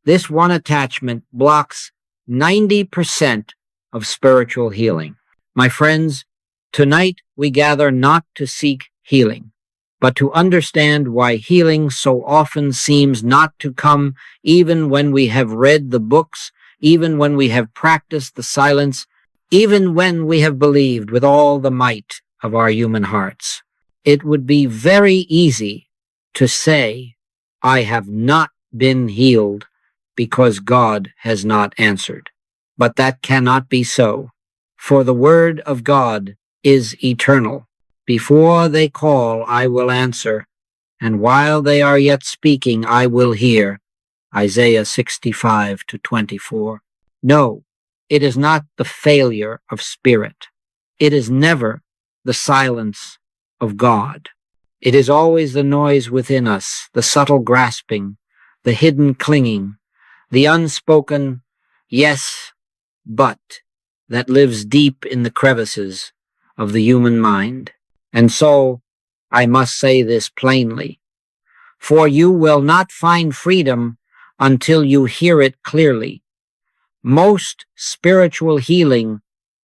This one attachment blocks 90% of spiritual healing. My friends, tonight we gather not to seek healing, but to understand why healing so often seems not to come even when we have read the books, even when we have practiced the silence, even when we have believed with all the might of our human hearts. It would be very easy to say, I have not been healed because God has not answered. But that cannot be so, for the word of God is eternal. Before they call, I will answer, and while they are yet speaking, I will hear. Isaiah 65:24. No, it is not the failure of spirit. It is never the silence of God. It is always the noise within us, the subtle grasping, the hidden clinging, the unspoken yes, but that lives deep in the crevices of the human mind. And so, I must say this plainly, for you will not find freedom until you hear it clearly. Most spiritual healing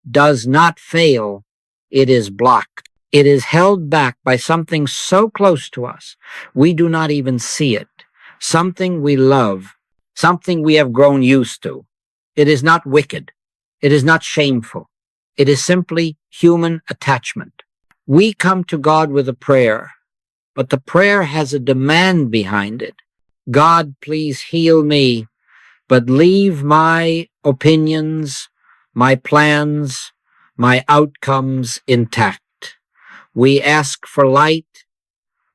does not fail, it is blocked. It is held back by something so close to us, we do not even see it. Something we love, something we have grown used to. It is not wicked. It is not shameful. It is simply human attachment. We come to God with a prayer, but the prayer has a demand behind it. God, please heal me, but leave my opinions, my plans, my outcomes intact. We ask for light,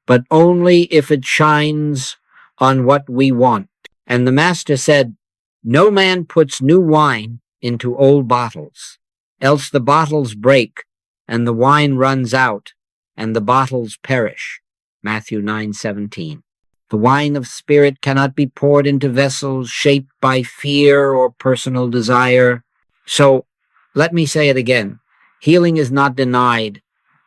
but only if it shines on what we want. And the Master said, no man puts new wine into old bottles, else the bottles break, and the wine runs out, and the bottles perish. Matthew 9:17. The wine of spirit cannot be poured into vessels shaped by fear or personal desire. So, let me say it again. Healing is not denied.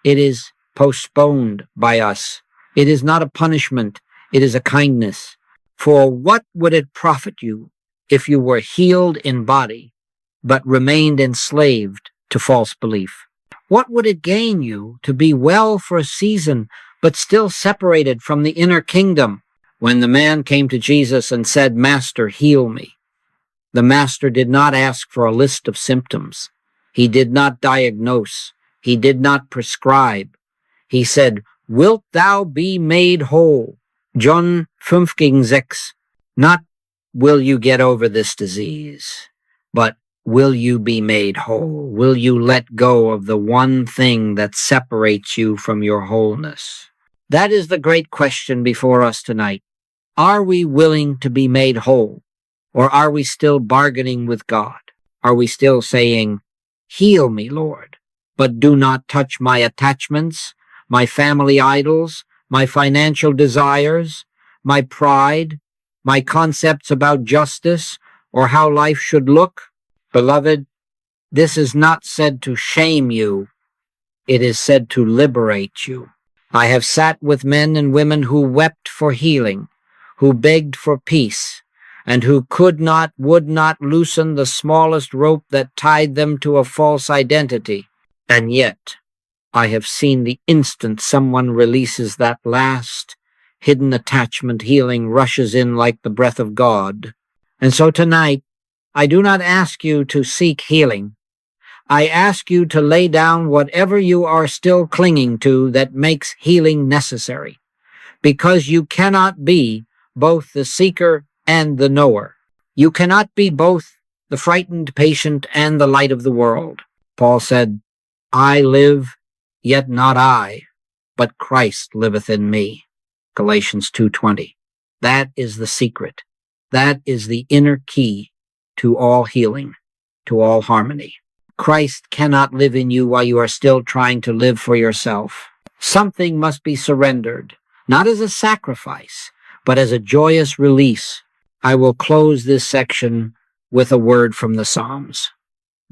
It is postponed by us. It is not a punishment. It is a kindness. For what would it profit you if you were healed in body, but remained enslaved to false belief? What would it gain you to be well for a season, but still separated from the inner kingdom? When the man came to Jesus and said, Master, heal me, the Master did not ask for a list of symptoms. He did not diagnose. He did not prescribe. He said, wilt thou be made whole? John 5:6. Not will you get over this disease, but will you be made whole? Will you let go of the one thing that separates you from your wholeness? That is the great question before us tonight. Are we willing to be made whole? Or are we still bargaining with God? Are we still saying, heal me, Lord, but do not touch my attachments, my family idols, my financial desires, my pride, my concepts about justice, or how life should look? Beloved, this is not said to shame you. It is said to liberate you. I have sat with men and women who wept for healing, who begged for peace, and who would not loosen the smallest rope that tied them to a false identity. And yet, I have seen the instant someone releases that last hidden attachment, healing rushes in like the breath of God. And so tonight, I do not ask you to seek healing. I ask you to lay down whatever you are still clinging to that makes healing necessary, because you cannot be both the seeker and the knower. You cannot be both the frightened patient and the light of the world. Paul said, I live, yet not I, but Christ liveth in me. Galatians 2:20. That is the secret. That is the inner key to all healing, to all harmony. Christ cannot live in you while you are still trying to live for yourself. Something must be surrendered, not as a sacrifice, but as a joyous release. I will close this section with a word from the Psalms.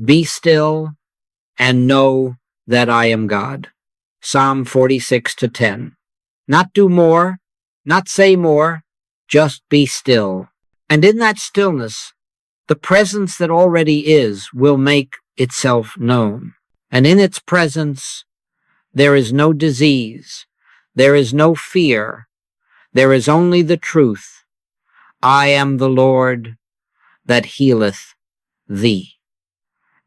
Be still and know that I am God. Psalm 46:10. Not do more, not say more, just be still And in that stillness, the presence that already is will make itself known. And in its presence, there is no disease. There is no fear. There is only the truth. I am the Lord that healeth thee.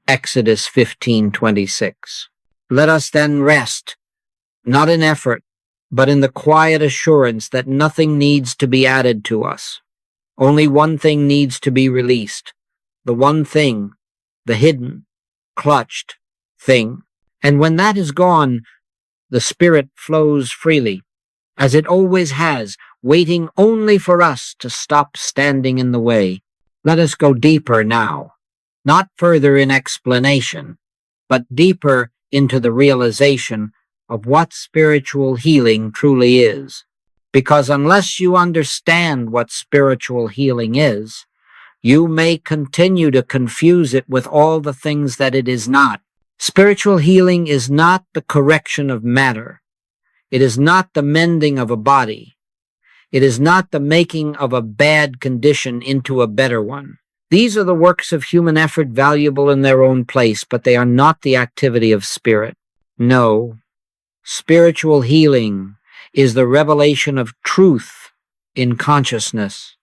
Exodus 15:26. Let us then rest, not in effort, but in the quiet assurance that nothing needs to be added to us. Only one thing needs to be released. The one thing, the hidden, clutched thing. And when that is gone, the Spirit flows freely, as it always has, waiting only for us to stop standing in the way. Let us go deeper now, not further in explanation, but deeper into the realization of what spiritual healing truly is. Because unless you understand what spiritual healing is, you may continue to confuse it with all the things that it is not. Spiritual healing is not the correction of matter. It is not the mending of a body. It is not the making of a bad condition into a better one. These are the works of human effort, valuable in their own place, but they are not the activity of spirit. No, spiritual healing is the revelation of truth in consciousness.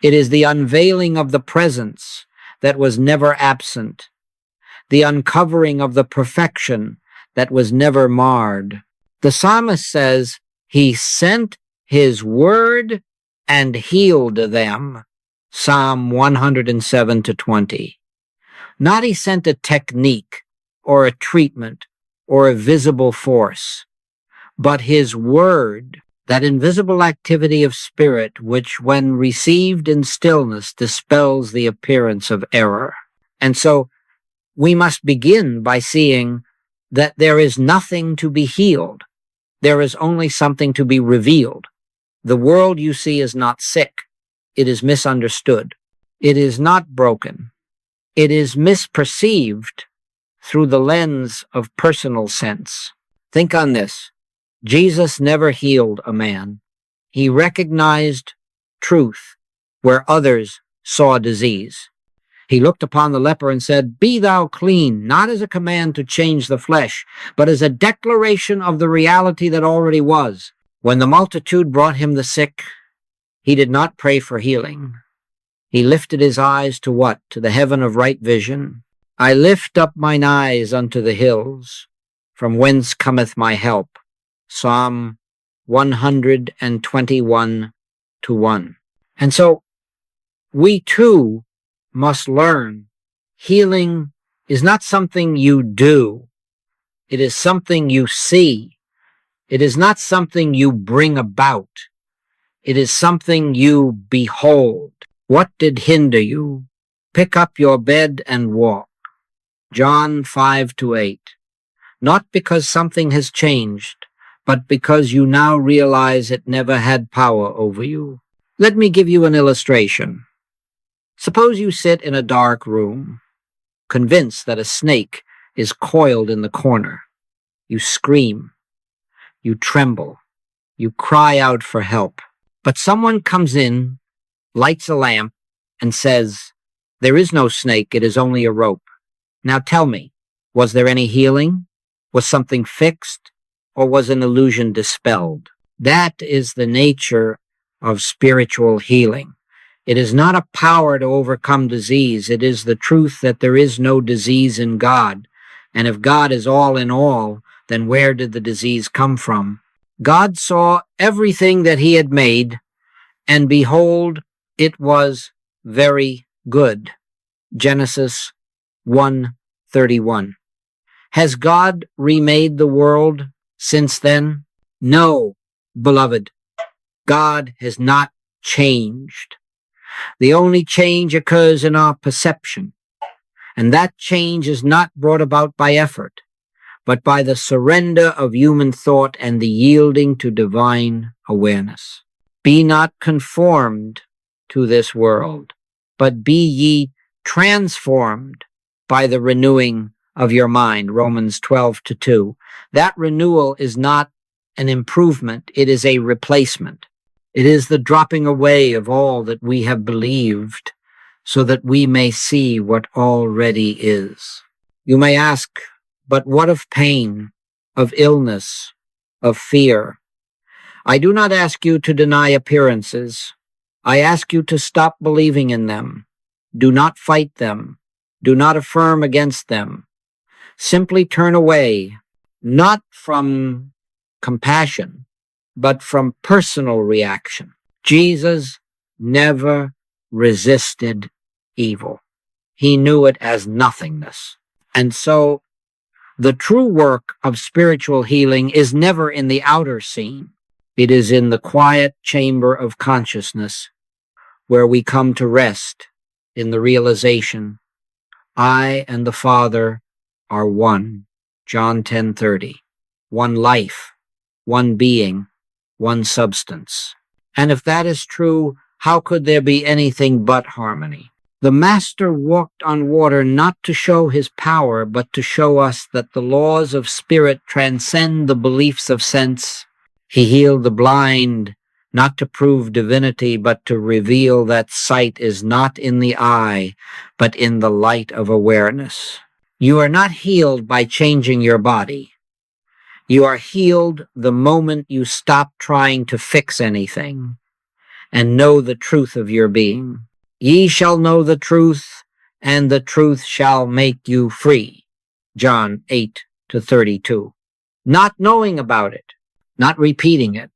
It is the unveiling of the presence that was never absent, the uncovering of the perfection that was never marred. The psalmist says, He sent His word and healed them. Psalm 107-20. Not He sent a technique or a treatment or a visible force, but His word, that invisible activity of spirit which, when received in stillness, dispels the appearance of error. And so we must begin by seeing that there is nothing to be healed. There is only something to be revealed. The world you see is not sick. It is misunderstood. It is not broken. It is misperceived through the lens of personal sense. Think on this. Jesus never healed a man. He recognized truth where others saw disease. He looked upon the leper and said, Be thou clean, not as a command to change the flesh, but as a declaration of the reality that already was. When the multitude brought him the sick, he did not pray for healing. He lifted his eyes to what? To the heaven of right vision. I lift up mine eyes unto the hills, from whence cometh my help. Psalm 121:1. And so we too must learn healing is not something you do. It is something you see. It is not something you bring about. It is something you behold. What did hinder you? Pick up your bed and walk. John 5-8. Not because something has changed, but because you now realize it never had power over you. Let me give you an illustration. Suppose you sit in a dark room, convinced that a snake is coiled in the corner. You scream. You tremble. You cry out for help. But someone comes in, lights a lamp, and says, There is no snake, it is only a rope. Now tell me, was there any healing? Was something fixed? Or was an illusion dispelled? That is the nature of spiritual healing. It is not a power to overcome disease. It is the truth that there is no disease in God. And if God is all in all, then where did the disease come from? God saw everything that He had made, and behold, it was very good. Genesis 1:31. Has God remade the world since then? No, beloved. God has not changed. The only change occurs in our perception, and that change is not brought about by effort, but by the surrender of human thought and the yielding to divine awareness. Be not conformed to this world, but be ye transformed by the renewing of your mind. Romans 12:2. That renewal is not an improvement, it is a replacement. It is the dropping away of all that we have believed so that we may see what already is. You may ask, but what of pain, of illness, of fear? I do not ask you to deny appearances. I ask you to stop believing in them. Do not fight them. Do not affirm against them. Simply turn away, not from compassion, but from personal reaction. Jesus never resisted evil. He knew it as nothingness. And so the true work of spiritual healing is never in the outer scene. It is in the quiet chamber of consciousness where we come to rest in the realization, I and the Father are one. John 10:30. One life, one being, one substance. And if that is true, how could there be anything but harmony? The Master walked on water not to show his power, but to show us that the laws of spirit transcend the beliefs of sense. He healed the blind, not to prove divinity, but to reveal that sight is not in the eye, but in the light of awareness. You are not healed by changing your body. You are healed the moment you stop trying to fix anything and know the truth of your being. Ye shall know the truth, and the truth shall make you free. John 8:32. Not knowing about it, not repeating it,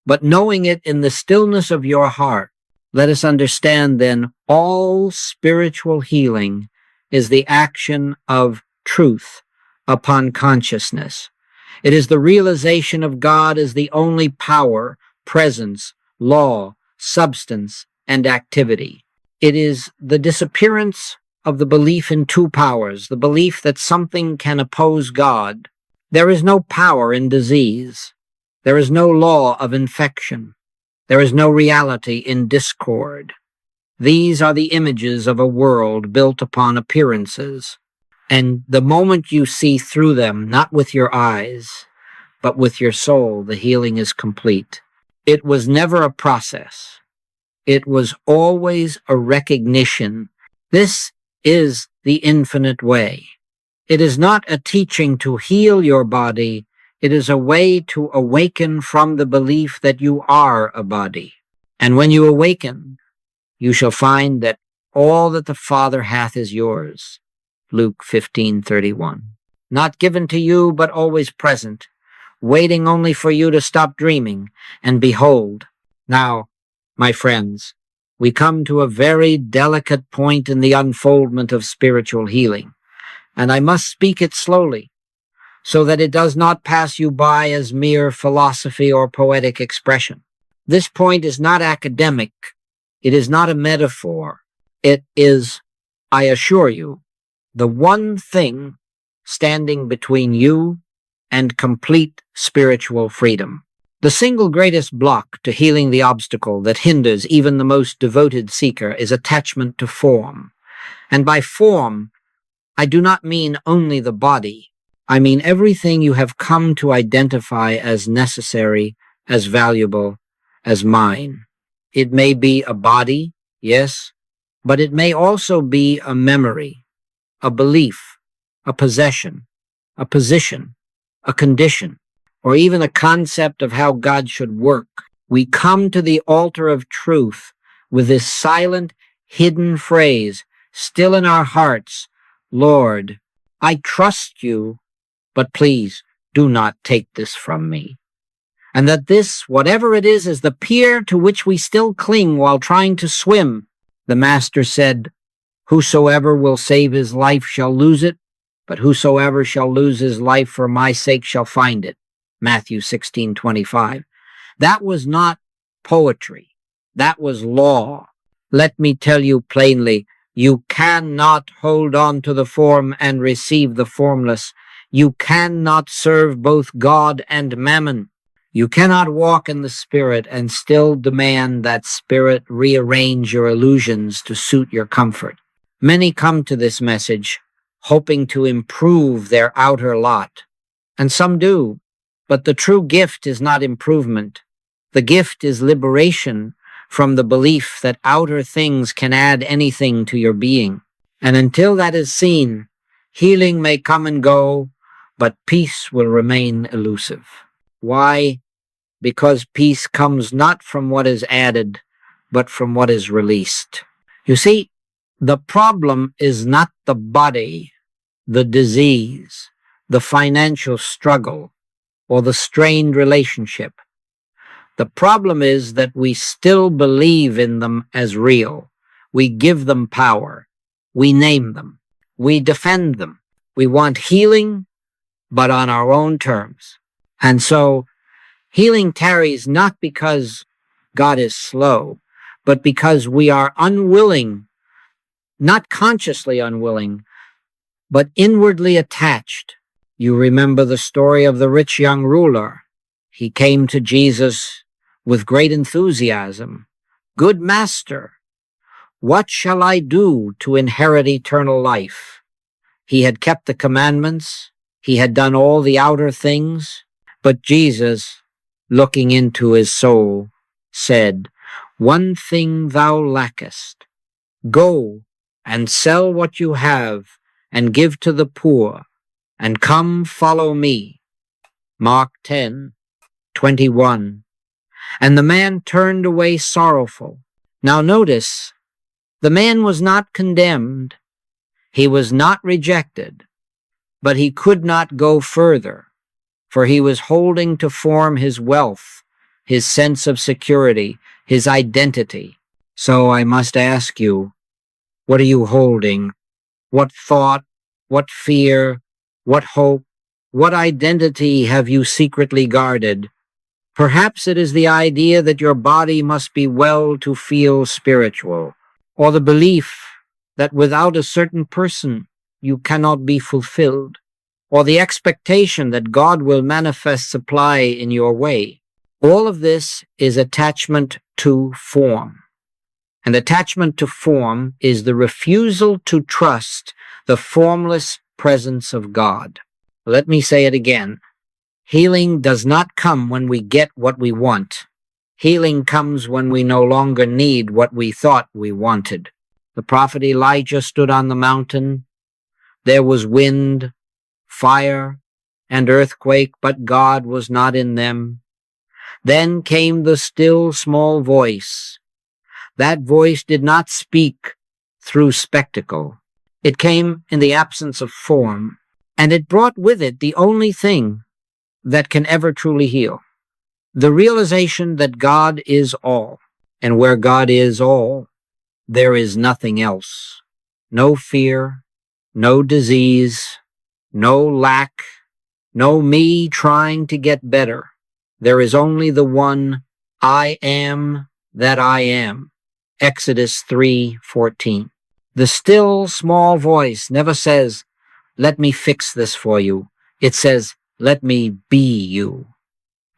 but knowing it in the stillness of your heart. Let us understand then, all spiritual healing is the action of truth upon consciousness. It is the realization of God as the only power, presence, law, substance, and activity. It is the disappearance of the belief in two powers, the belief that something can oppose God. There is no power in disease. There is no law of infection. There is no reality in discord. These are the images of a world built upon appearances. And the moment you see through them, not with your eyes, but with your soul, the healing is complete. It was never a process. It was always a recognition. This is the infinite way. It is not a teaching to heal your body. It is a way to awaken from the belief that you are a body. And when you awaken, you shall find that all that the Father hath is yours. Luke 15:31. Not given to you, but always present, waiting only for you to stop dreaming. And behold, now, my friends, we come to a very delicate point in the unfoldment of spiritual healing, and I must speak it slowly, so that it does not pass you by as mere philosophy or poetic expression. This point is not academic. It is not a metaphor. It is, I assure you, the one thing standing between you and complete spiritual freedom. The single greatest block to healing the obstacle that hinders even the most devoted seeker is attachment to form. And by form, I do not mean only the body. I mean everything you have come to identify as necessary, as valuable, as mine. It may be a body, yes, but it may also be a memory, a belief, a possession, a position, a condition, or even a concept of how God should work. We come to the altar of truth with this silent, hidden phrase, still in our hearts, Lord, I trust you, but please do not take this from me. And that this, whatever it is the pier to which we still cling while trying to swim. The Master said, whosoever will save his life shall lose it, but whosoever shall lose his life for my sake shall find it. Matthew 16:25. That was not poetry. That was law. Let me tell you plainly, you cannot hold on to the form and receive the formless. You cannot serve both God and mammon. You cannot walk in the Spirit and still demand that Spirit rearrange your illusions to suit your comfort. Many come to this message hoping to improve their outer lot, and some do, but the true gift is not improvement. The gift is liberation from the belief that outer things can add anything to your being. And until that is seen, healing may come and go, but peace will remain elusive. Why? Because peace comes not from what is added, but from what is released. You see, the problem is not the body, the disease, the financial struggle, or the strained relationship. The problem is that we still believe in them as real. We give them power. We name them. We defend them. We want healing, but on our own terms. And so healing tarries not because God is slow, but because we are unwilling, not consciously unwilling, but inwardly attached. You remember the story of the rich young ruler. He came to Jesus with great enthusiasm. Good master, what shall I do to inherit eternal life? He had kept the commandments. He had done all the outer things. But Jesus, looking into his soul, said, one thing thou lackest. Go and sell what you have and give to the poor, and come follow me. Mark 10:21. And the man turned away sorrowful. Now notice, the man was not condemned. He was not rejected, but he could not go further, for he was holding to form his wealth, his sense of security, his identity. So I must ask you, what are you holding? What thought, what fear, what hope, what identity have you secretly guarded? Perhaps it is the idea that your body must be well to feel spiritual, or the belief that without a certain person you cannot be fulfilled, or the expectation that God will manifest supply in your way. All of this is attachment to form. And attachment to form is the refusal to trust the formless presence of God. Let me say it again. Healing does not come when we get what we want. Healing comes when we no longer need what we thought we wanted. The prophet Elijah stood on the mountain. There was wind, fire, and earthquake, but God was not in them. Then came the still small voice. That voice did not speak through spectacle. It came in the absence of form, and it brought with it the only thing that can ever truly heal. The realization that God is all, and where God is all, there is nothing else. No fear, no disease, no lack, no me trying to get better. There is only the one I am that I am. Exodus 3:14. The still small voice never says, let me fix this for you. It says, let me be you.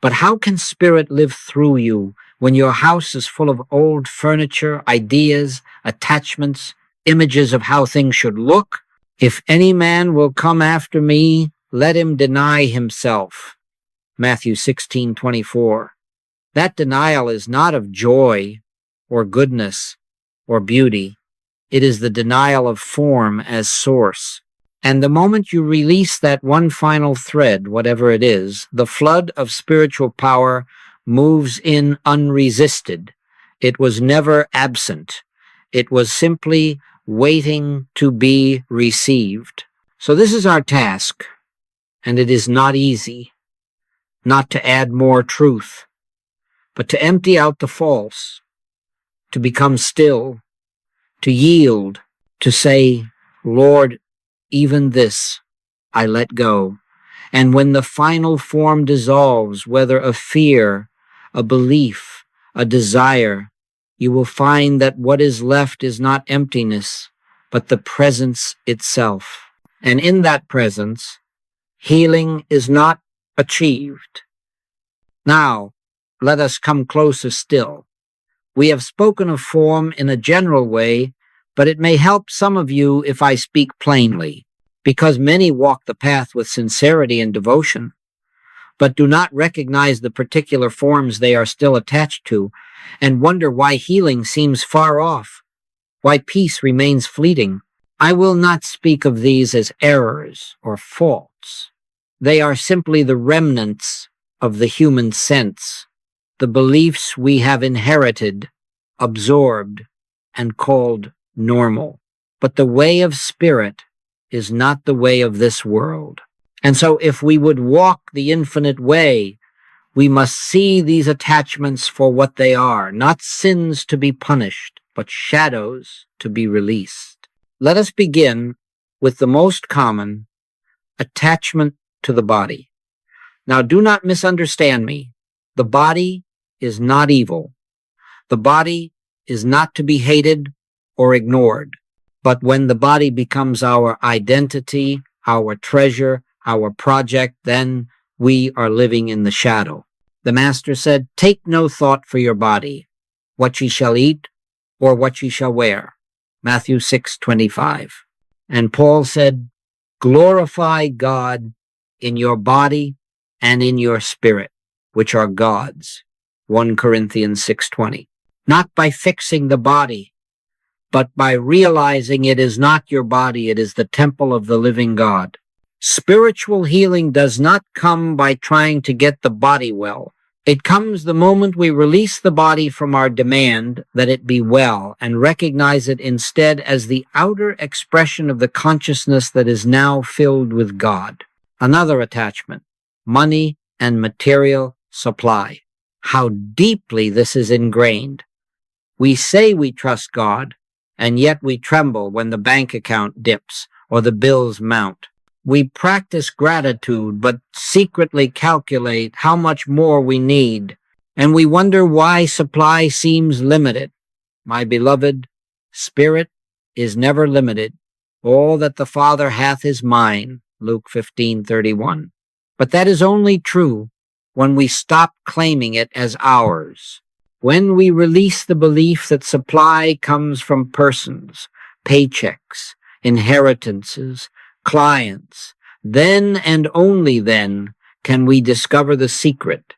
But how can spirit live through you when your house is full of old furniture, ideas, attachments, images of how things should look? If any man will come after me, let him deny himself. Matthew 16:24. That denial is not of joy or goodness or beauty. It is the denial of form as source. And the moment you release that one final thread, whatever it is, the flood of spiritual power moves in unresisted. It was never absent. It was simply waiting to be received. So this is our task, and it is not easy, not to add more truth, but to empty out the false, to become still, to yield, to say, Lord, even this I let go. And when the final form dissolves, whether a fear, a belief, a desire, you will find that what is left is not emptiness, but the presence itself. And in that presence, healing is not achieved. Now, let us come closer still. We have spoken of form in a general way, but it may help some of you if I speak plainly, because many walk the path with sincerity and devotion. but do not recognize the particular forms they are still attached to, and wonder why healing seems far off, why peace remains fleeting. I will not speak of these as errors or faults. They are simply the remnants of the human sense, the beliefs we have inherited, absorbed, and called normal. But the way of spirit is not the way of this world. And so if we would walk the infinite way, we must see these attachments for what they are, not sins to be punished, but shadows to be released. Let us begin with the most common, attachment to the body. Now, do not misunderstand me. The body is not evil. The body is not to be hated or ignored. But when the body becomes our identity, our treasure, our project, then we are living in the shadow. The Master said, "Take no thought for your body, what ye shall eat or what ye shall wear." Matthew 6:25. And Paul said, "Glorify God in your body and in your spirit, which are God's." 1 Corinthians 6:20. Not by fixing the body, but by realizing it is not your body, it is the temple of the living God. Spiritual healing does not come by trying to get the body well. It comes the moment we release the body from our demand that it be well and recognize it instead as the outer expression of the consciousness that is now filled with God. Another attachment, money and material supply. How deeply this is ingrained. We say we trust God, and yet we tremble when the bank account dips or the bills mount. We practice gratitude, but secretly calculate how much more we need, and we wonder why supply seems limited. My beloved, spirit is never limited. All that the Father hath is mine, Luke 15:31. But that is only true when we stop claiming it as ours. When we release the belief that supply comes from persons, paychecks, inheritances, clients, then and only then can we discover the secret.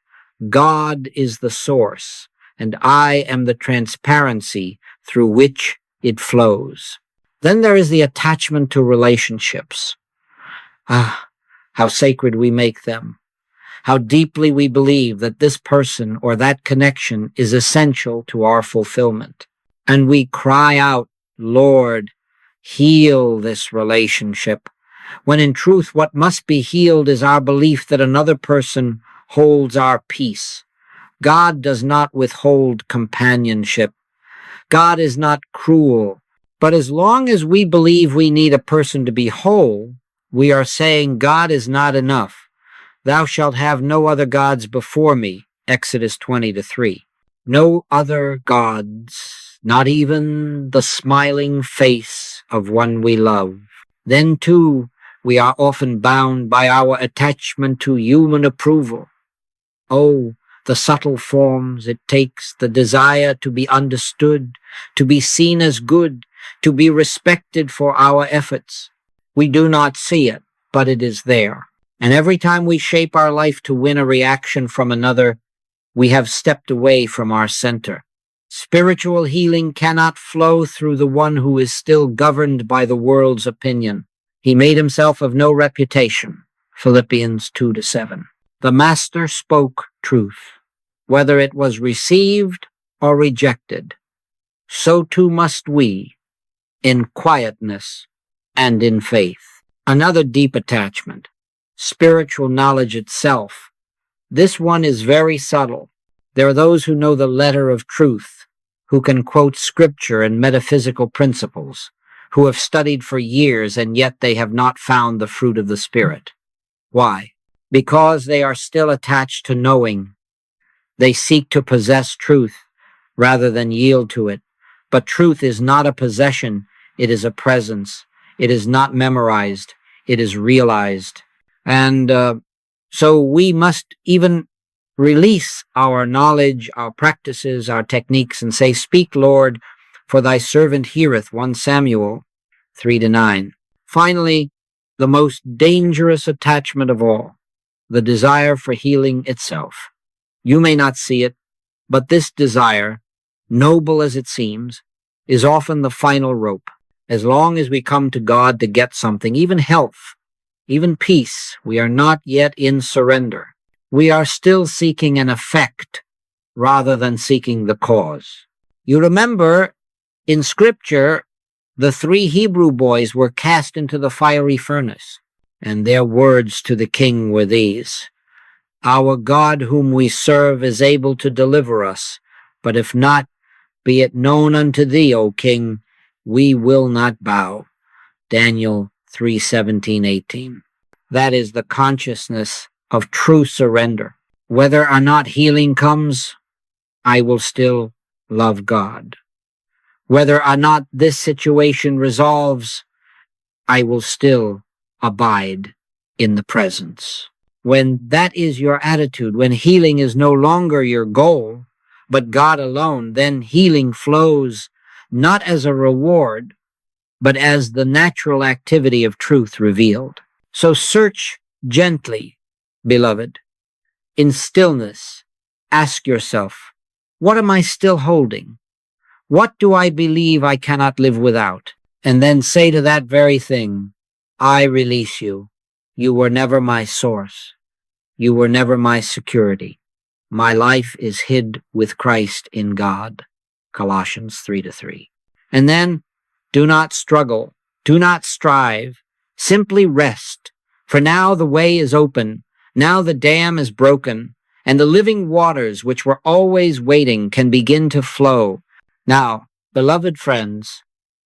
God is the source, and I am the transparency through which it flows. Then there is the attachment to relationships. How sacred we make them. How deeply we believe that this person or that connection is essential to our fulfillment. And we cry out, "Lord, heal this relationship," when in truth what must be healed is our belief that another person holds our peace. God does not withhold companionship. God is not cruel. But as long as we believe we need a person to be whole, we are saying God is not enough. Thou shalt have no other gods before me, Exodus 20:3. No other gods, not even the smiling face of one we love. Then, too, we are often bound by our attachment to human approval. Oh, the subtle forms it takes, the desire to be understood, to be seen as good, to be respected for our efforts. We do not see it, but it is there. And every time we shape our life to win a reaction from another, we have stepped away from our center. Spiritual healing cannot flow through the one who is still governed by the world's opinion. He made himself of no reputation, Philippians 2-7. The Master spoke truth, whether it was received or rejected. So too must we, in quietness and in faith. Another deep attachment, spiritual knowledge itself. This one is very subtle. There are those who know the letter of truth, who can quote scripture and metaphysical principles, who have studied for years and yet they have not found the fruit of the Spirit. Why? Because they are still attached to knowing. They seek to possess truth rather than yield to it. But truth is not a possession, it is a presence. It is not memorized, it is realized. And so we must even release our knowledge, our practices, our techniques, and say, "Speak, Lord, for thy servant heareth," 1 Samuel 3-9. Finally, the most dangerous attachment of all, the desire for healing itself. You may not see it, but this desire, noble as it seems, is often the final rope. As long as we come to God to get something, even health, even peace, we are not yet in surrender. We are still seeking an effect rather than seeking the cause. You remember in Scripture, the 3 Hebrew boys were cast into the fiery furnace, and their words to the king were these: "Our God whom we serve is able to deliver us, but if not, be it known unto thee, O king, we will not bow." Daniel 3:17-18. That is the consciousness of true surrender. Whether or not healing comes, I will still love God. Whether or not this situation resolves, I will still abide in the presence. When that is your attitude, when healing is no longer your goal, but God alone, then healing flows not as a reward, but as the natural activity of truth revealed. So search gently, beloved. In stillness, ask yourself, what am I still holding? What do I believe I cannot live without? And then say to that very thing, I release you. You were never my source. You were never my security. My life is hid with Christ in God. Colossians 3:3. And then, do not struggle. Do not strive. Simply rest. For now the way is open. Now the dam is broken. And the living waters which were always waiting can begin to flow. Now, beloved friends,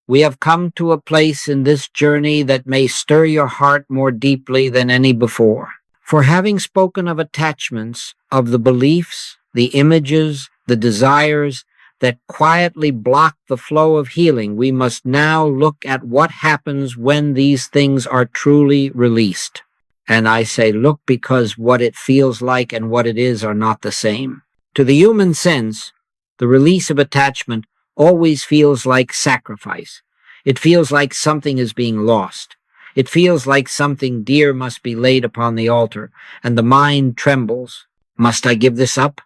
we have come to a place in this journey that may stir your heart more deeply than any before. For having spoken of attachments, of the beliefs, the images, the desires that quietly block the flow of healing, we must now look at what happens when these things are truly released. And I say look because what it feels like and what it is are not the same. To the human sense, the release of attachment always feels like sacrifice. It feels like something is being lost. It feels like something dear must be laid upon the altar, and the mind trembles. Must I give this up?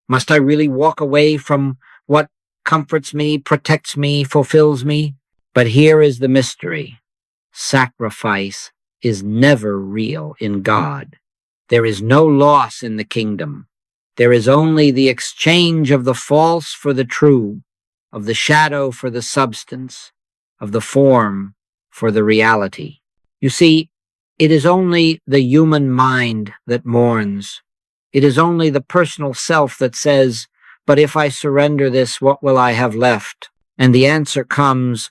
Must I really walk away from what comforts me, protects me, fulfills me? But here is the mystery. Sacrifice is never real in God. There is no loss in the kingdom. There is only the exchange of the false for the true, of the shadow for the substance, of the form for the reality. You see, it is only the human mind that mourns. It is only the personal self that says, but if I surrender this, what will I have left? And the answer comes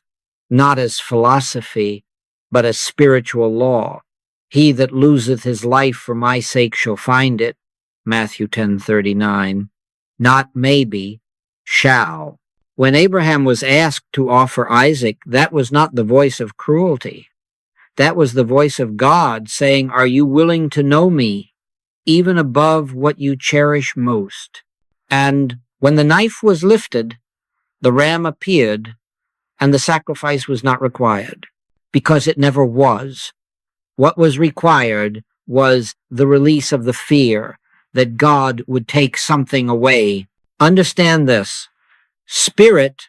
not as philosophy, but as spiritual law. He that loseth his life for my sake shall find it. Matthew 10:39. Not maybe, shall. When Abraham was asked to offer Isaac, that was not the voice of cruelty. That was the voice of God saying, are you willing to know me, even above what you cherish most? And when the knife was lifted, the ram appeared, and the sacrifice was not required, because it never was. What was required was the release of the fear that God would take something away. Understand this. Spirit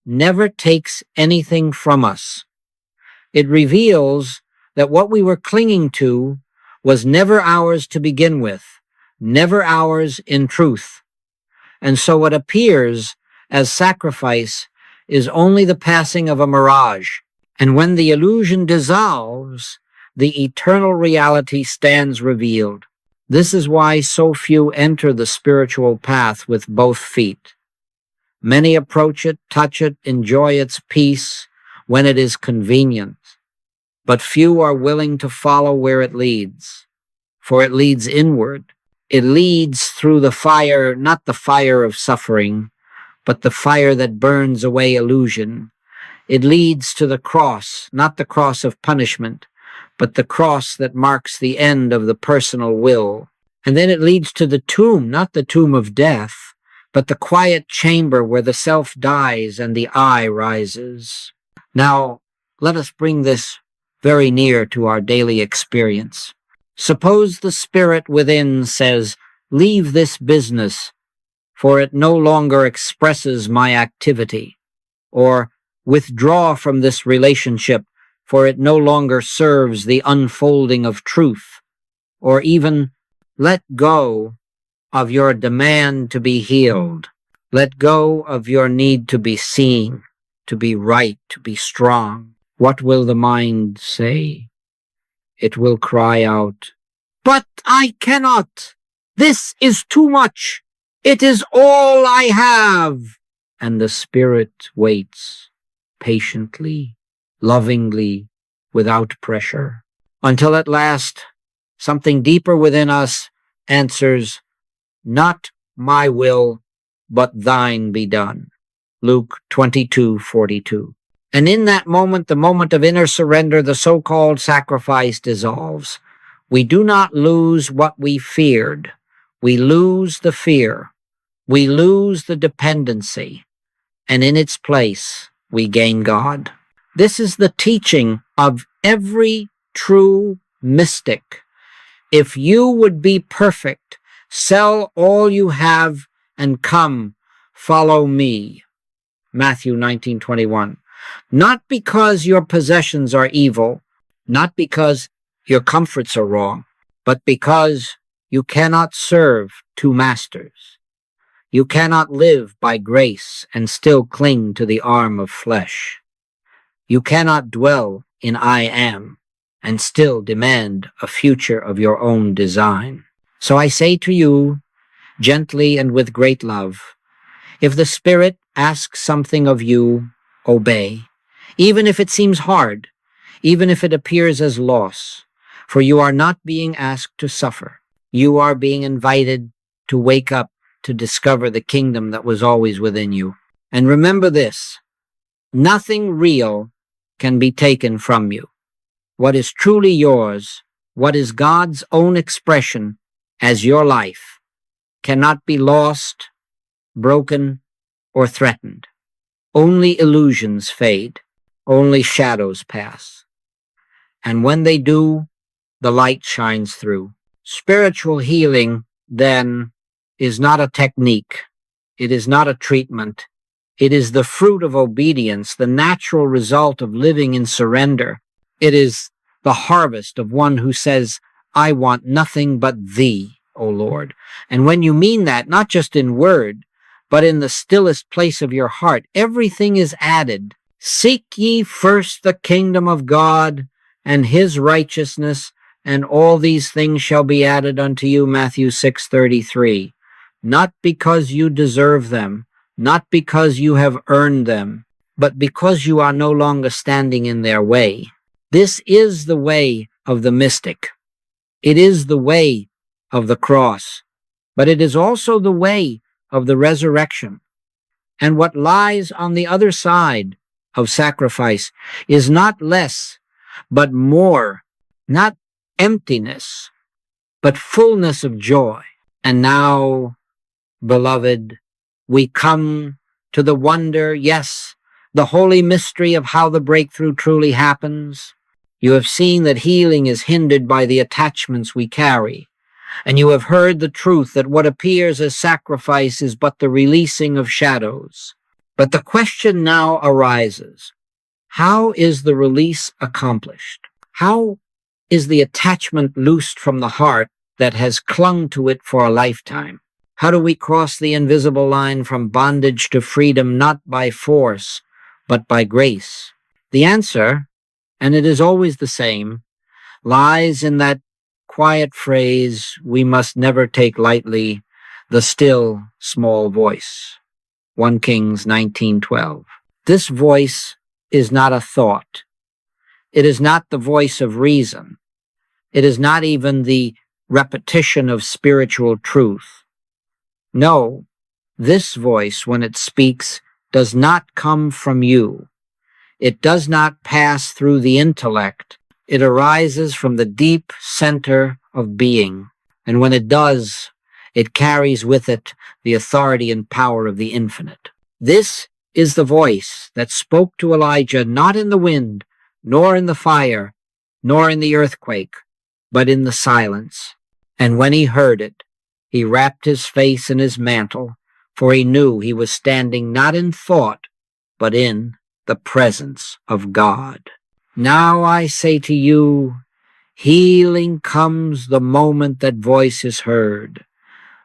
never takes anything from us. It reveals that what we were clinging to was never ours to begin with, never ours in truth. And so what appears as sacrifice is only the passing of a mirage. And when the illusion dissolves, the eternal reality stands revealed. This is why so few enter the spiritual path with both feet. Many approach it, touch it, enjoy its peace when it is convenient. But few are willing to follow where it leads, for it leads inward. It leads through the fire, not the fire of suffering, but the fire that burns away illusion. It leads to the cross, not the cross of punishment, but the cross that marks the end of the personal will. And then it leads to the tomb, not the tomb of death, but the quiet chamber where the self dies and the I rises. Now, let us bring this very near to our daily experience. Suppose the spirit within says, "Leave this business, for it no longer expresses my activity," or "Withdraw from this relationship, for it no longer serves the unfolding of truth," or even "Let go of your demand to be healed. Let go of your need to be seen, to be right, to be strong." What will the mind say? It will cry out, "But I cannot! This is too much! It is all I have!" And the spirit waits patiently, lovingly, without pressure, until at last something deeper within us answers, "Not my will, but thine be done." Luke 22:42. And in that moment, the moment of inner surrender, the so-called sacrifice dissolves. We do not lose what we feared. We lose the fear. We lose the dependency. And in its place, we gain God. This is the teaching of every true mystic. If you would be perfect, sell all you have and come, follow me. Matthew 19:21. Not because your possessions are evil, not because your comforts are wrong, but because you cannot serve two masters. You cannot live by grace and still cling to the arm of flesh. You cannot dwell in I am and still demand a future of your own design. So I say to you, gently and with great love, if the Spirit asks something of you, obey, even if it seems hard, even if it appears as loss, for you are not being asked to suffer. You are being invited to wake up, to discover the kingdom that was always within you. And remember this, nothing real can be taken from you. What is truly yours, what is God's own expression as your life, cannot be lost, broken, or threatened. Only illusions fade, only shadows pass. And when they do, the light shines through. Spiritual healing, then, is not a technique. It is not a treatment. It is the fruit of obedience, the natural result of living in surrender. It is the harvest of one who says, "I want nothing but thee, O Lord." And when you mean that, not just in word, but in the stillest place of your heart, everything is added. Seek ye first the kingdom of God and his righteousness, and all these things shall be added unto you, Matthew 6:33. Not because you deserve them, not because you have earned them, but because you are no longer standing in their way. This is the way of the mystic. It is the way of the cross, but it is also the way of the resurrection. And what lies on the other side of sacrifice is not less, but more, not emptiness, but fullness of joy. And now, beloved, we come to the wonder, yes, the holy mystery of how the breakthrough truly happens. You have seen that healing is hindered by the attachments we carry, and you have heard the truth that what appears as sacrifice is but the releasing of shadows. But the question now arises, how is the release accomplished? How is the attachment loosed from the heart that has clung to it for a lifetime? How do we cross the invisible line from bondage to freedom, not by force, but by grace? The answer, and it is always the same, lies in that quiet phrase we must never take lightly, the still small voice. 1 Kings 19:12. This voice is not a thought. It is not the voice of reason. It is not even the repetition of spiritual truth. No, this voice, when it speaks, does not come from you. It does not pass through the intellect. It arises from the deep center of being. And when it does, it carries with it the authority and power of the infinite. This is the voice that spoke to Elijah not in the wind, nor in the fire, nor in the earthquake, but in the silence. And when he heard it, he wrapped his face in his mantle, for he knew he was standing not in thought, but in the presence of God. Now I say to you, healing comes the moment that voice is heard.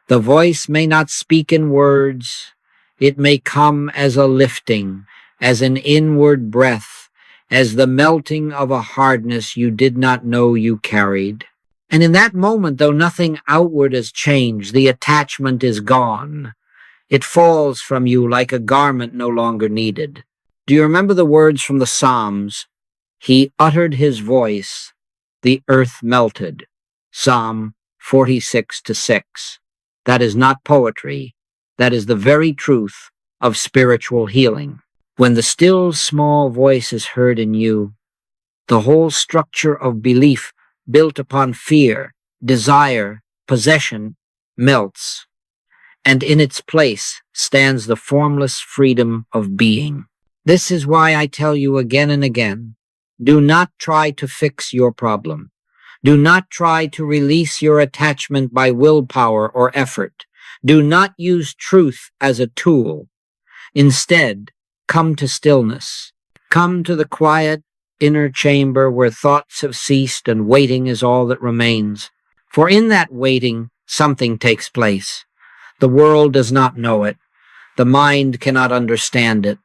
The voice may not speak in words. It may come as a lifting, as an inward breath, as the melting of a hardness you did not know you carried. And in that moment, though nothing outward has changed, the attachment is gone. It falls from you like a garment no longer needed. Do you remember the words from the Psalms? He uttered his voice, the earth melted. Psalm 46:6. That is not poetry. That is the very truth of spiritual healing. When the still small voice is heard in you, the whole structure of belief built upon fear, desire, possession melts, and in its place stands the formless freedom of being. This is why I tell you again and again, do not try to fix your problem. Do not try to release your attachment by willpower or effort. Do not use truth as a tool. Instead, come to stillness. Come to the quiet inner chamber where thoughts have ceased and waiting is all that remains. For in that waiting, something takes place. The world does not know it. The mind cannot understand it.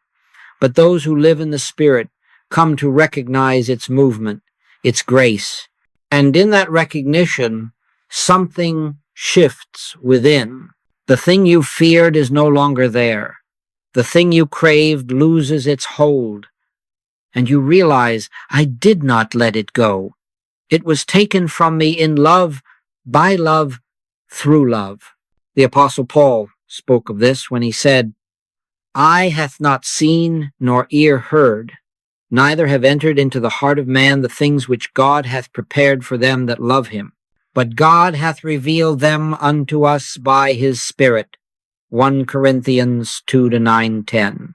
But those who live in the Spirit come to recognize its movement, its grace. And in that recognition, something shifts within. The thing you feared is no longer there. The thing you craved loses its hold. And you realize, I did not let it go. It was taken from me in love, by love, through love. The Apostle Paul spoke of this when he said, Eye hath not seen nor ear heard, neither have entered into the heart of man the things which God hath prepared for them that love him. But God hath revealed them unto us by his Spirit. 1 Corinthians 2:9-10.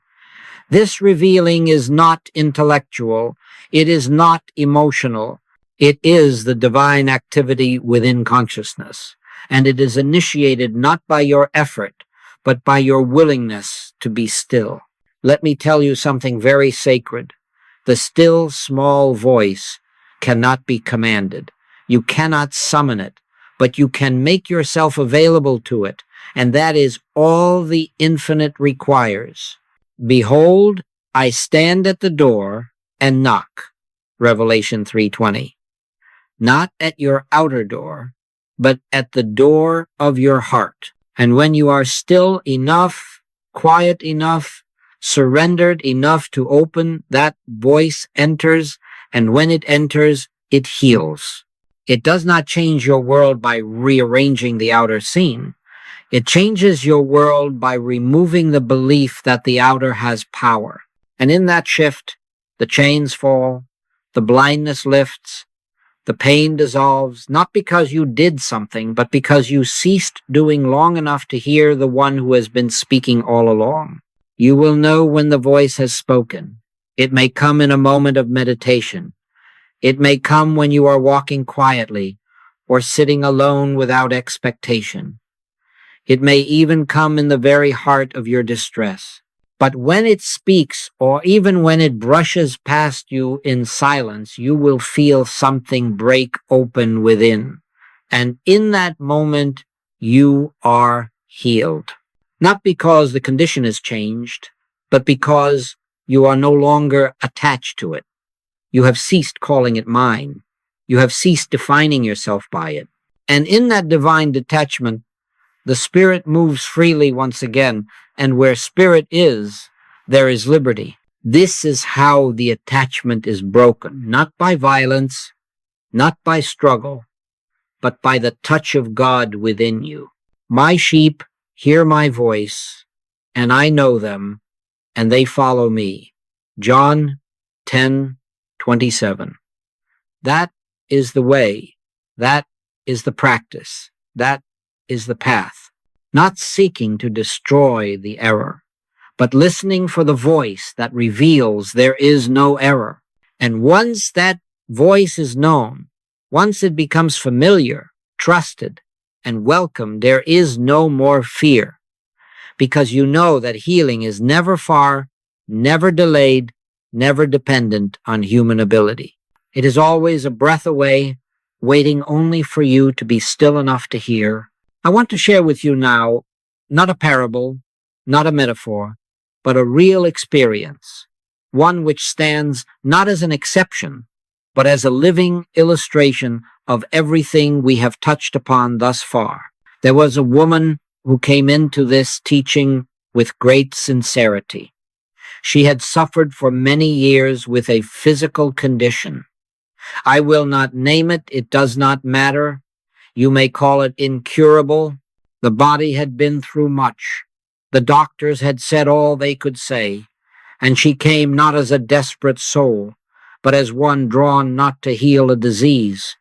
This revealing is not intellectual. It is not emotional. It is the divine activity within consciousness. And it is initiated not by your effort, but by your willingness to be still. Let me tell you something very sacred. The still small voice cannot be commanded. You cannot summon it, but you can make yourself available to it, and that is all the infinite requires. Behold, I stand at the door and knock. Revelation 3:20. Not at your outer door, but at the door of your heart. And when you are still enough, quiet enough, surrendered enough to open, that voice enters, and when it enters, it heals. It does not change your world by rearranging the outer scene. It changes your world by removing the belief that the outer has power. And in that shift, the chains fall, the blindness lifts, the pain dissolves, not because you did something, but because you ceased doing long enough to hear the one who has been speaking all along. You will know when the voice has spoken. It may come in a moment of meditation. It may come when you are walking quietly or sitting alone without expectation. It may even come in the very heart of your distress. But when it speaks, or even when it brushes past you in silence, you will feel something break open within. And in that moment, you are healed. Not because the condition has changed, but because you are no longer attached to it. You have ceased calling it mine. You have ceased defining yourself by it. And in that divine detachment, the Spirit moves freely once again, and where Spirit is, there is liberty. This is how the attachment is broken, not by violence, not by struggle, but by the touch of God within you. My sheep hear my voice, and I know them, and they follow me. John 10:27. That is the way. That is the practice. That is the path. Not seeking to destroy the error, but listening for the voice that reveals there is no error. And once that voice is known, Once it becomes familiar, trusted, and welcome, there is no more fear, because you know that healing is never far, never delayed, never dependent on human ability. It is always a breath away, waiting only for you to be still enough to hear. I want to share with you now, not a parable, not a metaphor, but a real experience, one which stands not as an exception, but as a living illustration of everything we have touched upon thus far. There was a woman who came into this teaching with great sincerity. She had suffered for many years with a physical condition. I will not name it, it does not matter. You may call it incurable. The body had been through much. The doctors had said all they could say, and she came not as a desperate soul, but as one drawn not to heal a disease,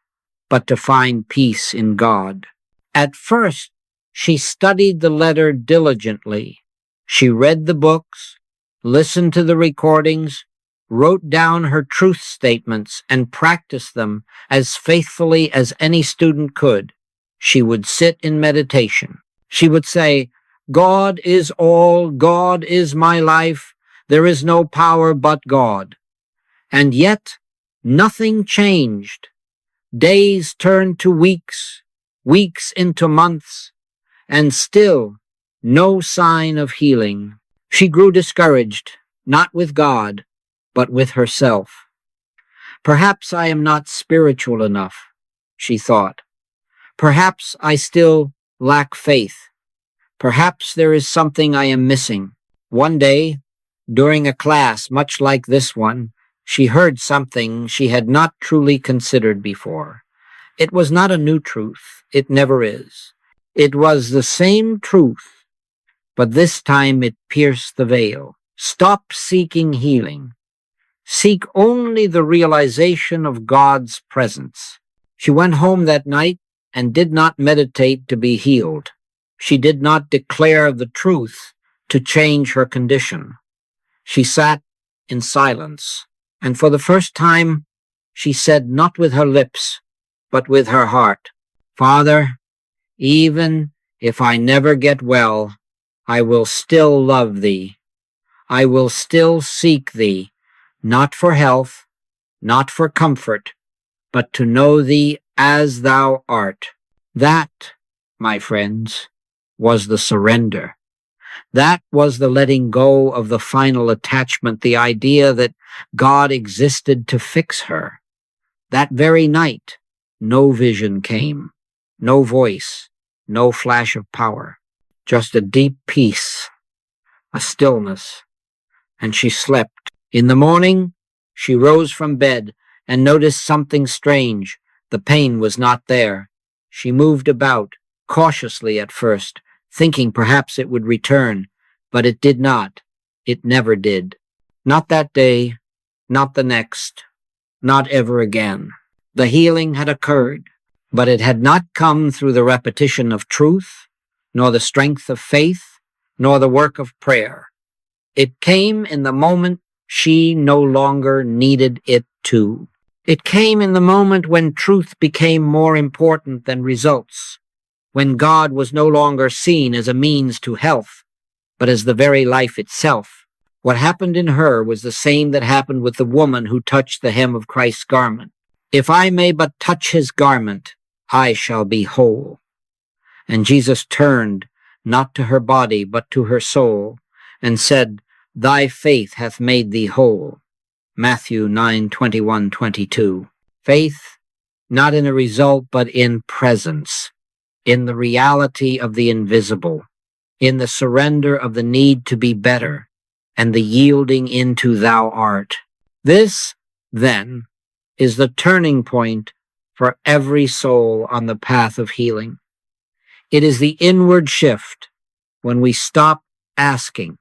but to find peace in God. At first, she studied the letter diligently. She read the books, listened to the recordings, wrote down her truth statements, and practiced them as faithfully as any student could. She would sit in meditation. She would say, God is all, God is my life, there is no power but God. And yet, nothing changed. Days turned to weeks, weeks into months, and still no sign of healing. She grew discouraged, not with God, but with herself. Perhaps I am not spiritual enough, she thought. Perhaps I still lack faith. Perhaps there is something I am missing. One day, during a class much like this one, she heard something she had not truly considered before. It was not a new truth. It never is. It was the same truth, but this time it pierced the veil. Stop seeking healing. Seek only the realization of God's presence. She went home that night and did not meditate to be healed. She did not declare the truth to change her condition. She sat in silence, and for the first time, she said not with her lips, but with her heart, Father, even if I never get well, I will still love Thee. I will still seek Thee, not for health, not for comfort, but to know Thee as Thou art. That, my friends, was the surrender. That was the letting go of the final attachment, the idea that God existed to fix her. That very night, no vision came, no voice, no flash of power, just a deep peace, a stillness, and she slept. In the morning, she rose from bed and noticed something strange. The pain was not there. She moved about, cautiously at first, thinking perhaps it would return, but it did not. It never did. Not that day, not the next, not ever again. The healing had occurred, but it had not come through the repetition of truth, nor the strength of faith, nor the work of prayer. It came in the moment she no longer needed it to. It came in the moment when truth became more important than results, when God was no longer seen as a means to health, but as the very life itself. What happened in her was the same that happened with the woman who touched the hem of Christ's garment. If I may but touch his garment, I shall be whole. And Jesus turned, not to her body, but to her soul, and said, Thy faith hath made thee whole. Matthew 9:21-22. Faith, not in a result, but in presence, in the reality of the invisible, in the surrender of the need to be better, and the yielding into Thou art. This, then, is the turning point for every soul on the path of healing. It is the inward shift when we stop asking,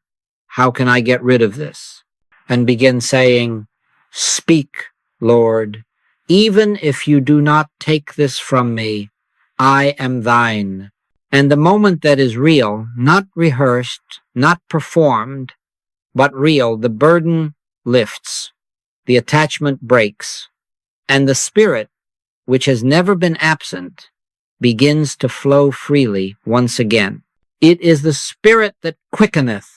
how can I get rid of this? And begin saying, Speak, Lord, even if you do not take this from me, I am thine. And the moment that is real, not rehearsed, not performed, but real, the burden lifts, the attachment breaks, and the spirit which has never been absent, begins to flow freely once again. It is the Spirit that quickeneth,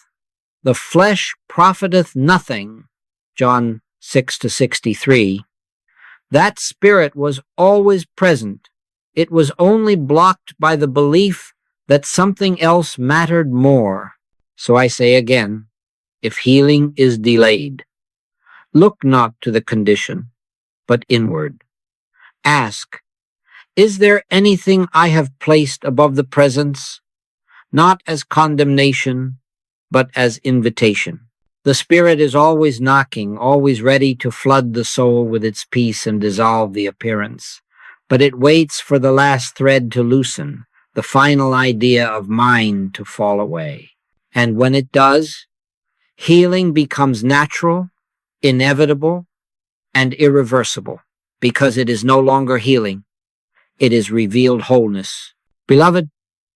the flesh profiteth nothing, John 6:63. That Spirit was always present. It was only blocked by the belief that something else mattered more. So I say again, if healing is delayed, look not to the condition, but inward. Ask, is there anything I have placed above the presence, not as condemnation, but as invitation? The Spirit is always knocking, always ready to flood the soul with its peace and dissolve the appearance. But it waits for the last thread to loosen, the final idea of mind to fall away. And when it does, healing becomes natural, inevitable, and irreversible, because it is no longer healing. It is revealed wholeness. Beloved,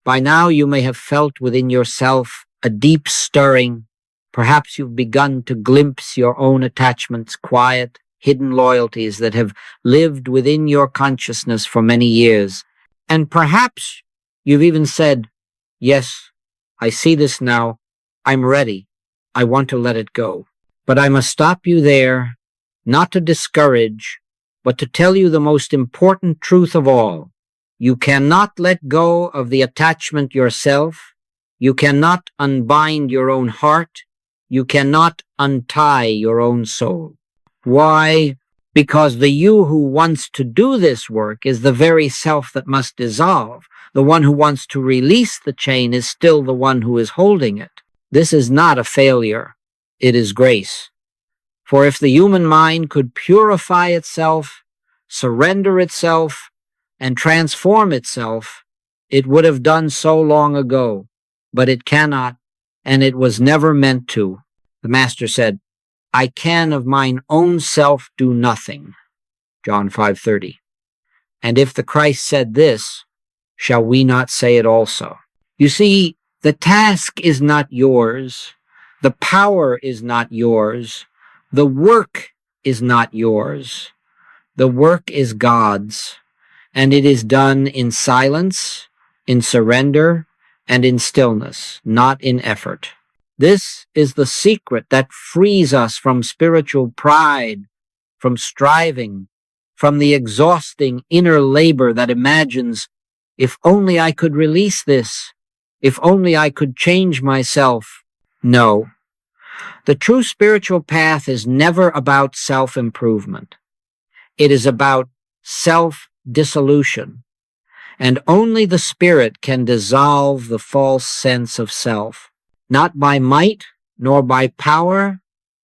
by now you may have felt within yourself a deep stirring. Perhaps you've begun to glimpse your own attachments, quiet, hidden loyalties that have lived within your consciousness for many years. And perhaps you've even said, yes, I see this now. I'm ready. I want to let it go. But I must stop you there, not to discourage, but to tell you the most important truth of all. You cannot let go of the attachment yourself. You cannot unbind your own heart. You cannot untie your own soul. Why? Because the you who wants to do this work is the very self that must dissolve. The one who wants to release the chain is still the one who is holding it. This is not a failure. It is grace. For if the human mind could purify itself, surrender itself, and transform itself, it would have done so long ago. But it cannot, and it was never meant to. The Master said, I can of mine own self do nothing. John 5:30. And if the Christ said this, shall we not say it also? You see, the task is not yours. The power is not yours. The work is not yours. The work is God's, and it is done in silence, in surrender, and in stillness, not in effort. This is the secret that frees us from spiritual pride, from striving, from the exhausting inner labor that imagines, if only I could release this, if only I could change myself. No. The true spiritual path is never about self-improvement. It is about self-dissolution. And only the Spirit can dissolve the false sense of self, not by might nor by power,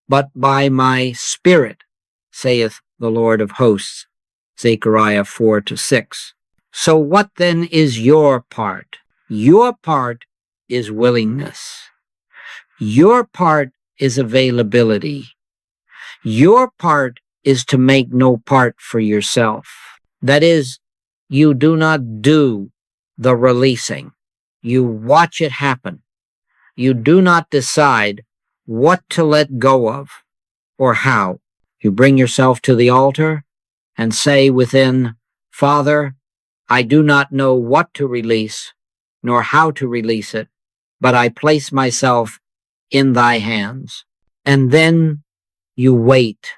but by my Spirit, saith the Lord of hosts, Zechariah 4-6. So what then is your part? Your part is willingness. Your part is availability. Your part is to make no part for yourself. That is, you do not do the releasing. You watch it happen. You do not decide what to let go of or how. You bring yourself to the altar and say within, Father, I do not know what to release nor how to release it, but I place myself in thy hands. And then you wait.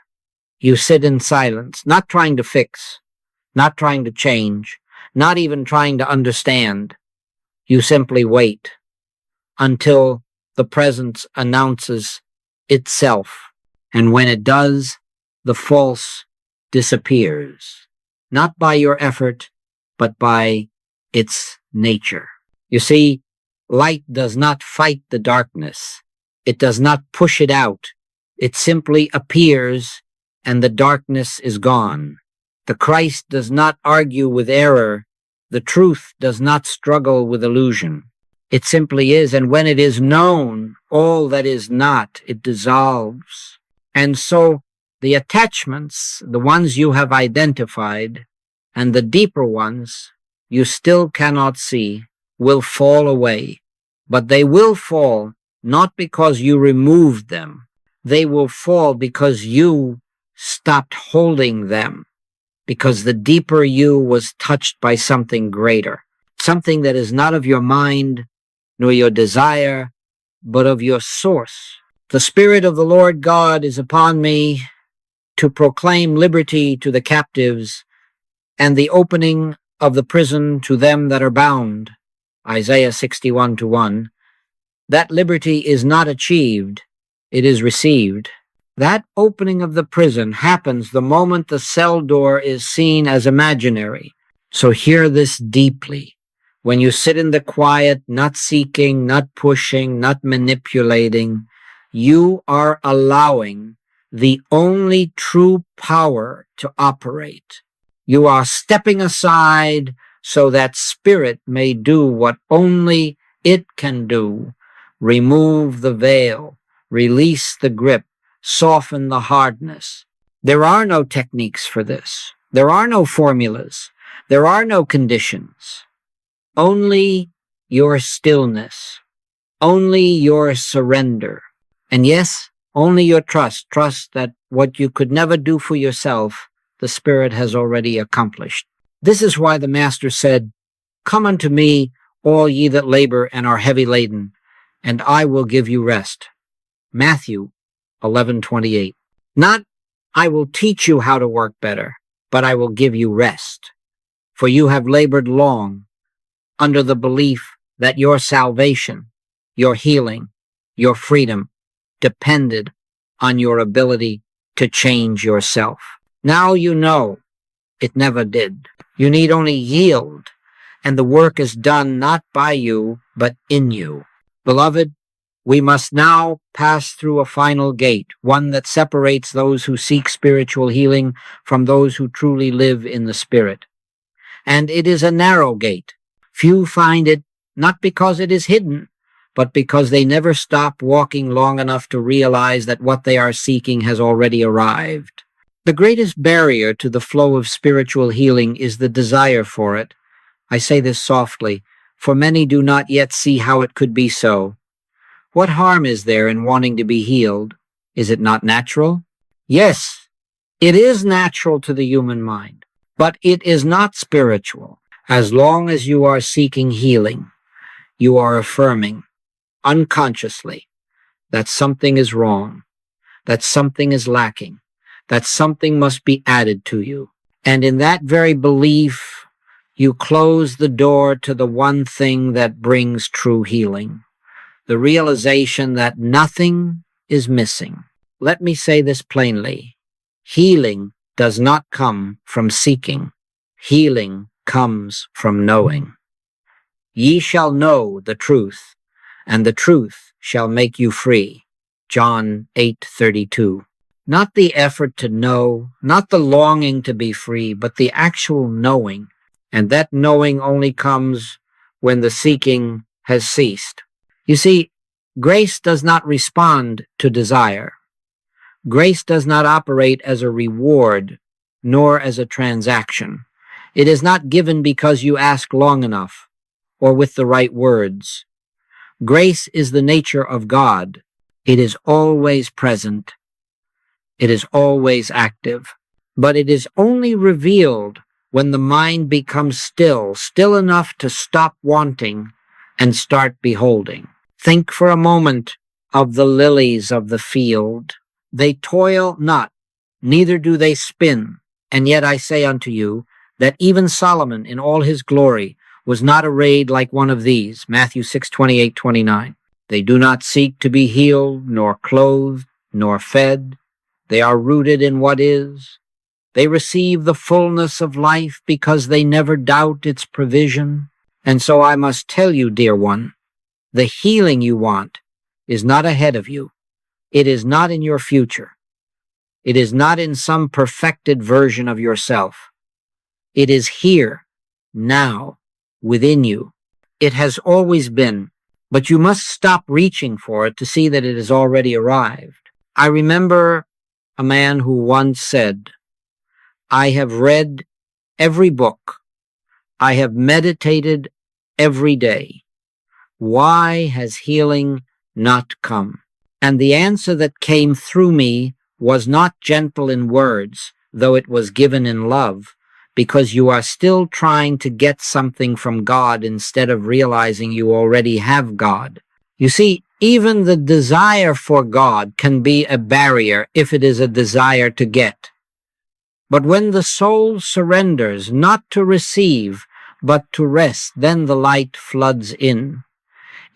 You sit in silence, not trying to fix, not trying to change, not even trying to understand. You simply wait until the presence announces itself. And when it does, the false disappears, not by your effort, but by its nature. You see, light does not fight the darkness. It does not push it out. It simply appears, and the darkness is gone. The Christ does not argue with error. The truth does not struggle with illusion. It simply is, and when it is known, all that is not, it dissolves. And so the attachments, the ones you have identified, and the deeper ones you still cannot see, will fall away. But they will fall not because you removed them. They will fall because you stopped holding them. because the deeper you was touched by something greater, something that is not of your mind nor your desire, but of your source. The Spirit of the Lord God is upon me to proclaim liberty to the captives and the opening of the prison to them that are bound. Isaiah 61:1. That liberty is not achieved, it is received. That opening of the prison happens the moment the cell door is seen as imaginary. So hear this deeply. When you sit in the quiet, not seeking, not pushing, not manipulating, you are allowing the only true power to operate. You are stepping aside so that spirit may do what only it can do. Remove the veil, release the grip, soften the hardness. There are no techniques for this. There are no formulas. There are no conditions. Only your stillness. Only your surrender. And yes, only your trust. Trust that what you could never do for yourself, the Spirit has already accomplished. This is why the Master said, "Come unto me, all ye that labor and are heavy laden, and I will give you rest." Matthew 11:28. Not, "I will teach you how to work better, but I will give you rest. For you have labored long under the belief that your salvation, your healing, your freedom depended on your ability to change yourself. Now you know it never did. You need only yield, and the work is done not by you, but in you." Beloved, we must now pass through a final gate, one that separates those who seek spiritual healing from those who truly live in the Spirit. And it is a narrow gate. Few find it not because it is hidden, but because they never stop walking long enough to realize that what they are seeking has already arrived. The greatest barrier to the flow of spiritual healing is the desire for it. I say this softly, for many do not yet see how it could be so. What harm is there in wanting to be healed? Is it not natural? Yes, it is natural to the human mind, but it is not spiritual. As long as you are seeking healing, you are affirming, unconsciously, that something is wrong, that something is lacking, that something must be added to you. And in that very belief, you close the door to the one thing that brings true healing, the realization that nothing is missing. Let me say this plainly. Healing does not come from seeking. Healing comes from knowing. Ye shall know the truth, and the truth shall make you free. John 8:32. Not the effort to know, not the longing to be free, but the actual knowing. And that knowing only comes when the seeking has ceased. You see, grace does not respond to desire. Grace does not operate as a reward, nor as a transaction. It is not given because you ask long enough, or with the right words. Grace is the nature of God. It is always present. It is always active. But it is only revealed when the mind becomes still enough to stop wanting and start beholding. Think for a moment of the lilies of the field. They toil not, neither do they spin. And yet I say unto you, that even Solomon in all his glory was not arrayed like one of these. Matthew 6:28-29. They do not seek to be healed, nor clothed, nor fed. They are rooted in what is. They receive the fullness of life because they never doubt its provision. And so I must tell you, dear one, the healing you want is not ahead of you. It is not in your future. It is not in some perfected version of yourself. It is here, now, within you. It has always been, but you must stop reaching for it to see that it has already arrived. I remember a man who once said, "I have read every book. I have meditated every day. Why has healing not come?" And the answer that came through me was not gentle in words, though it was given in love, because you are still trying to get something from God instead of realizing you already have God. You see, even the desire for God can be a barrier if it is a desire to get. But when the soul surrenders not to receive, but to rest, then the light floods in.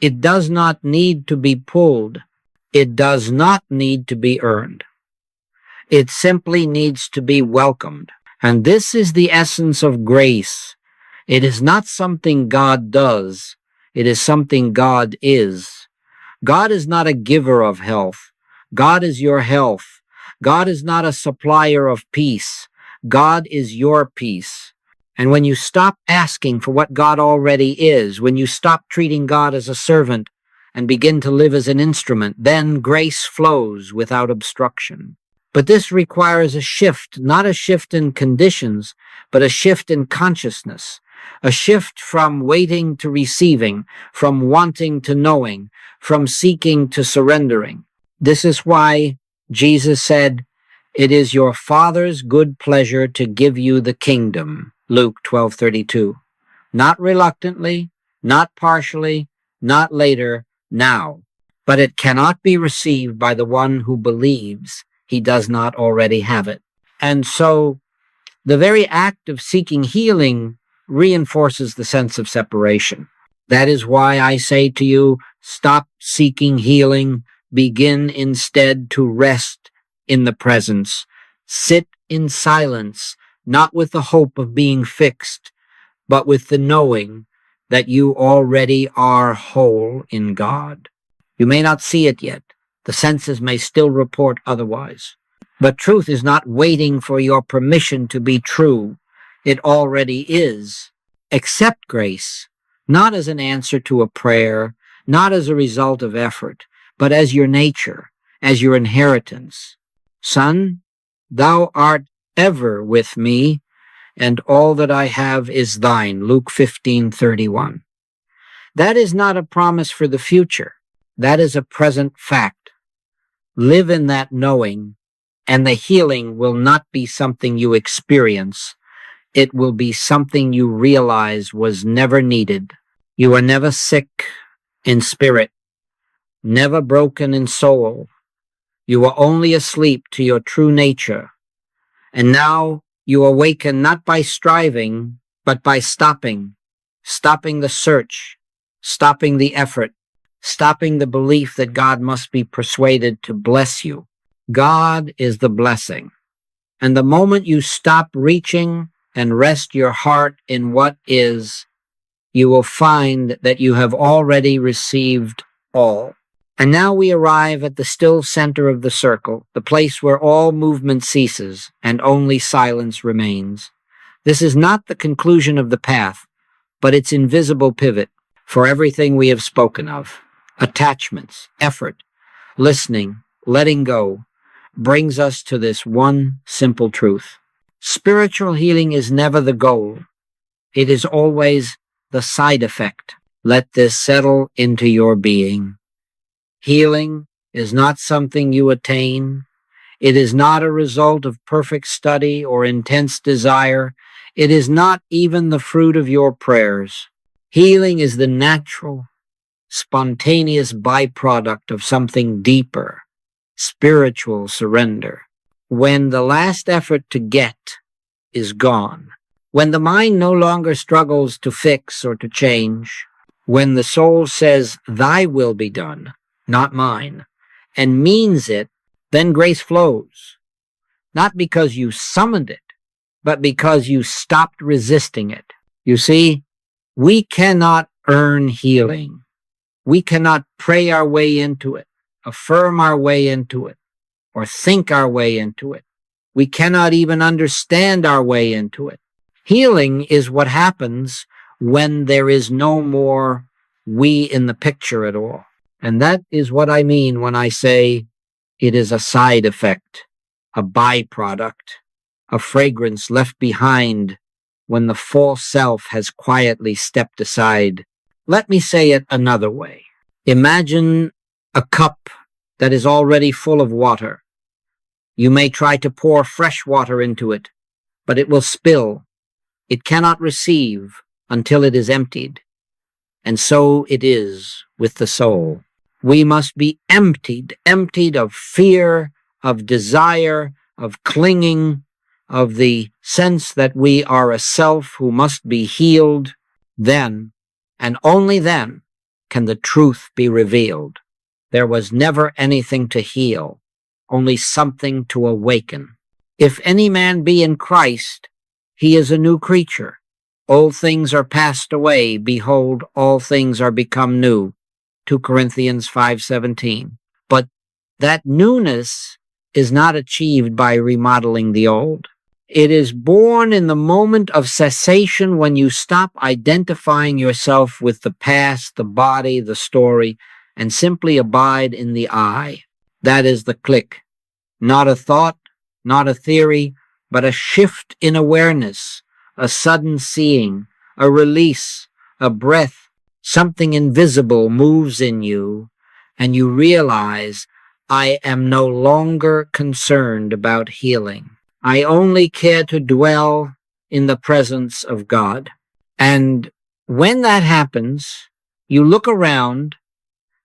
It does not need to be pulled. It does not need to be earned. It simply needs to be welcomed. And this is the essence of grace. It is not something God does. It is something God is. God is not a giver of health. God is your health. God is not a supplier of peace. God is your peace. And when you stop asking for what God already is, when you stop treating God as a servant and begin to live as an instrument, then grace flows without obstruction. But this requires a shift, not a shift in conditions, but a shift in consciousness, a shift from waiting to receiving, from wanting to knowing, from seeking to surrendering. This is why Jesus said, "It is your Father's good pleasure to give you the kingdom," Luke 12:32. Not reluctantly, not partially, not later, now. But it cannot be received by the one who believes he does not already have it. And so the very act of seeking healing reinforces the sense of separation. That is why I say to you, stop seeking healing, begin instead to rest in the presence. Sit in silence, not with the hope of being fixed, but with the knowing that you already are whole in God. You may not see it yet. The senses may still report otherwise. But truth is not waiting for your permission to be true. It already is. Accept grace, not as an answer to a prayer, not as a result of effort, but as your nature, as your inheritance. Son, thou art ever with me, and all that I have is thine. Luke 15:31. That is not a promise for the future. That is a present fact. Live in that knowing, and the healing will not be something you experience. It will be something you realize was never needed. You are never sick in spirit, never broken in soul. You are only asleep to your true nature. And now you awaken not by striving, but by stopping the search, stopping the effort, stopping the belief that God must be persuaded to bless you. God is the blessing. And the moment you stop reaching and rest your heart in what is, you will find that you have already received all. And now we arrive at the still center of the circle, the place where all movement ceases and only silence remains. This is not the conclusion of the path, but its invisible pivot for everything we have spoken of. Attachments, effort, listening, letting go, brings us to this one simple truth. Spiritual healing is never the goal. It is always the side effect. Let this settle into your being. Healing is not something you attain. It is not a result of perfect study or intense desire. It is not even the fruit of your prayers. Healing is the natural, spontaneous byproduct of something deeper, spiritual surrender. When the last effort to get is gone, when the mind no longer struggles to fix or to change, when the soul says, "Thy will be done, not mine," and means it, then grace flows. Not because you summoned it, but because you stopped resisting it. You see, we cannot earn healing. We cannot pray our way into it, affirm our way into it, or think our way into it. We cannot even understand our way into it. Healing is what happens when there is no more we in the picture at all. And that is what I mean when I say it is a side effect, a byproduct, a fragrance left behind when the false self has quietly stepped aside. Let me say it another way. Imagine a cup that is already full of water. You may try to pour fresh water into it, but it will spill. It cannot receive until it is emptied. And so it is with the soul. We must be emptied of fear, of desire, of clinging, of the sense that we are a self who must be healed. Then, and only then, can the truth be revealed. There was never anything to heal, only something to awaken. If any man be in Christ, he is a new creature. Old things are passed away. Behold, all things are become new. 2 Corinthians 5:17. But that newness is not achieved by remodeling the old. It is born in the moment of cessation when you stop identifying yourself with the past, the body, the story, and simply abide in the I. That is the click. Not a thought, not a theory, but a shift in awareness, a sudden seeing, a release, a breath. Something invisible moves in you, and you realize, I am no longer concerned about healing. I only care to dwell in the presence of God. And when that happens, you look around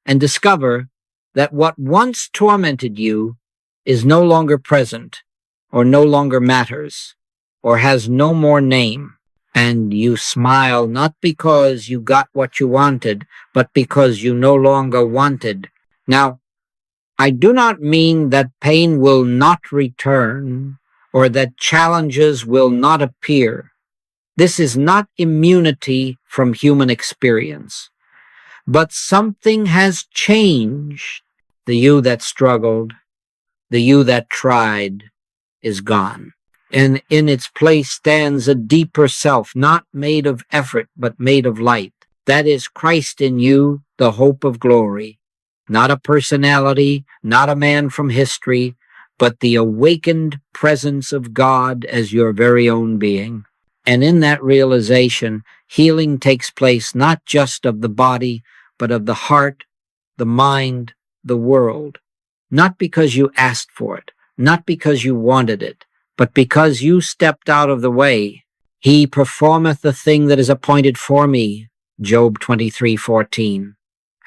and discover that what once tormented you is no longer present, or no longer matters, or has no more name. And you smile not because you got what you wanted, but because you no longer wanted. Now, I do not mean that pain will not return, or that challenges will not appear. This is not immunity from human experience. But something has changed. The you that struggled, the you that tried, is gone. And in its place stands a deeper self, not made of effort, but made of light. That is Christ in you, the hope of glory. Not a personality, not a man from history, but the awakened presence of God as your very own being. And in that realization, healing takes place not just of the body, but of the heart, the mind, the world. Not because you asked for it, not because you wanted it, but because you stepped out of the way. He performeth the thing that is appointed for me, Job 23:14.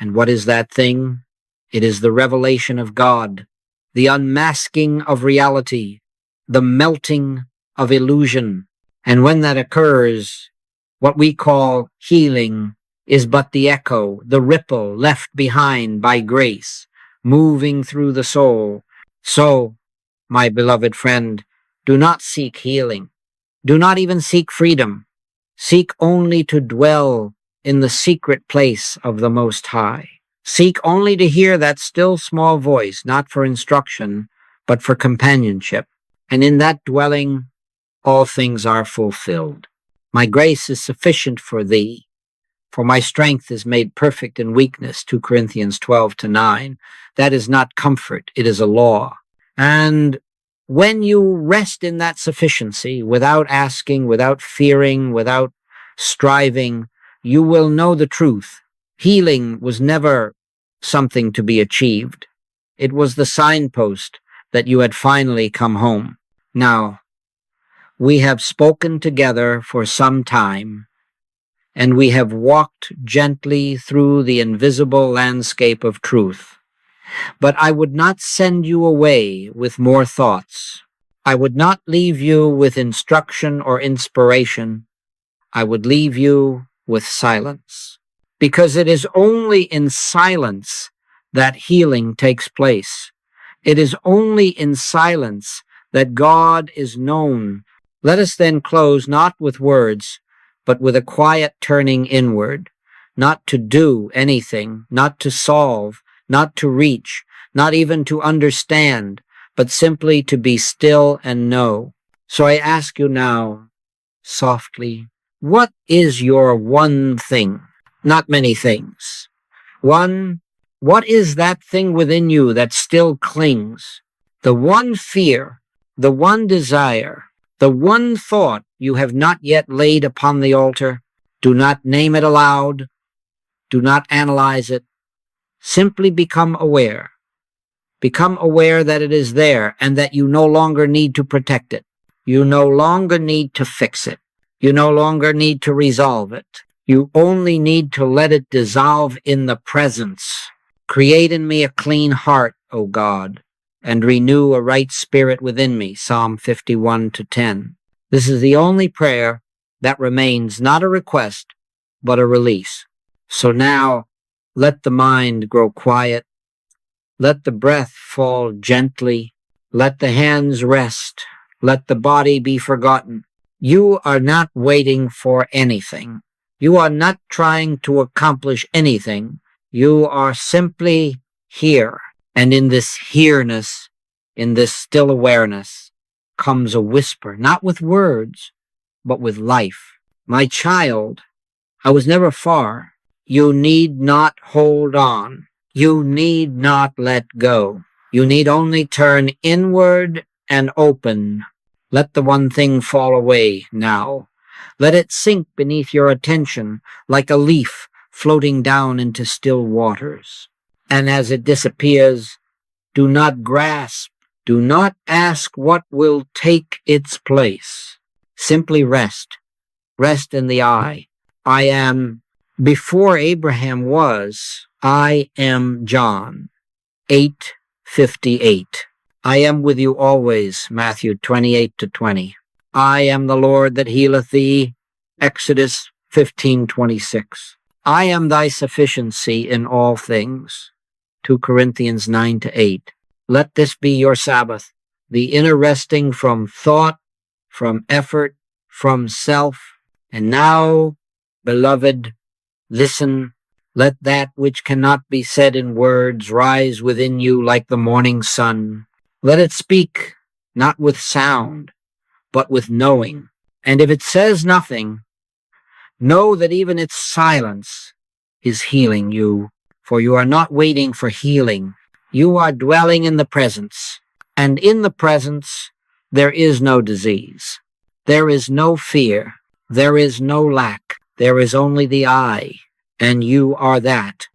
And what is that thing? It is the revelation of God, the unmasking of reality, the melting of illusion. And when that occurs, what we call healing is but the echo, the ripple left behind by grace, moving through the soul. So, my beloved friend, do not seek healing. Do not even seek freedom. Seek only to dwell in the secret place of the Most High. Seek only to hear that still small voice, not for instruction, but for companionship. And in that dwelling, all things are fulfilled. My grace is sufficient for thee, for my strength is made perfect in weakness, 2 Corinthians 12:9. That is not comfort, it is a law. And when you rest in that sufficiency, without asking, without fearing, without striving, you will know the truth. Healing was never something to be achieved. It was the signpost that you had finally come home. Now, we have spoken together for some time, and we have walked gently through the invisible landscape of truth. But I would not send you away with more thoughts. I would not leave you with instruction or inspiration. I would leave you with silence. Because it is only in silence that healing takes place. It is only in silence that God is known. Let us then close not with words, but with a quiet turning inward, not to do anything, not to solve, not to reach, not even to understand, but simply to be still and know. So I ask you now, softly, what is your one thing? Not many things. One, what is that thing within you that still clings? The one fear, the one desire, the one thought you have not yet laid upon the altar. Do not name it aloud. Do not analyze it. Simply become aware. Become aware that it is there and that you no longer need to protect it. You no longer need to fix it. You no longer need to resolve it. You only need to let it dissolve in the presence. Create in me a clean heart, O God, and renew a right spirit within me. Psalm 51:10. This is the only prayer that remains not a request, but a release. So now, let the mind grow quiet. Let the breath fall gently. Let the hands rest. Let the body be forgotten. You are not waiting for anything. You are not trying to accomplish anything. You are simply here. And in this here-ness, in this still awareness, comes a whisper, not with words, but with life. My child, I was never far. You need not hold on. You need not let go. You need only turn inward and open. Let the one thing fall away now. Let it sink beneath your attention like a leaf floating down into still waters. And as it disappears, do not grasp. Do not ask what will take its place. Simply rest. Rest in the I. I am. Before Abraham was, I am John 8:58. I am with you always, Matthew 28:20. I am the Lord that healeth thee, Exodus 15:26. I am thy sufficiency in all things, 2 Corinthians 9-8. Let this be your Sabbath, the inner resting from thought, from effort, from self. And now, beloved, listen, let that which cannot be said in words rise within you like the morning sun. Let it speak, not with sound, but with knowing. And if it says nothing, know that even its silence is healing you, for you are not waiting for healing. You are dwelling in the presence, and in the presence there is no disease. There is no fear. There is no lack. There is only the I, and you are that.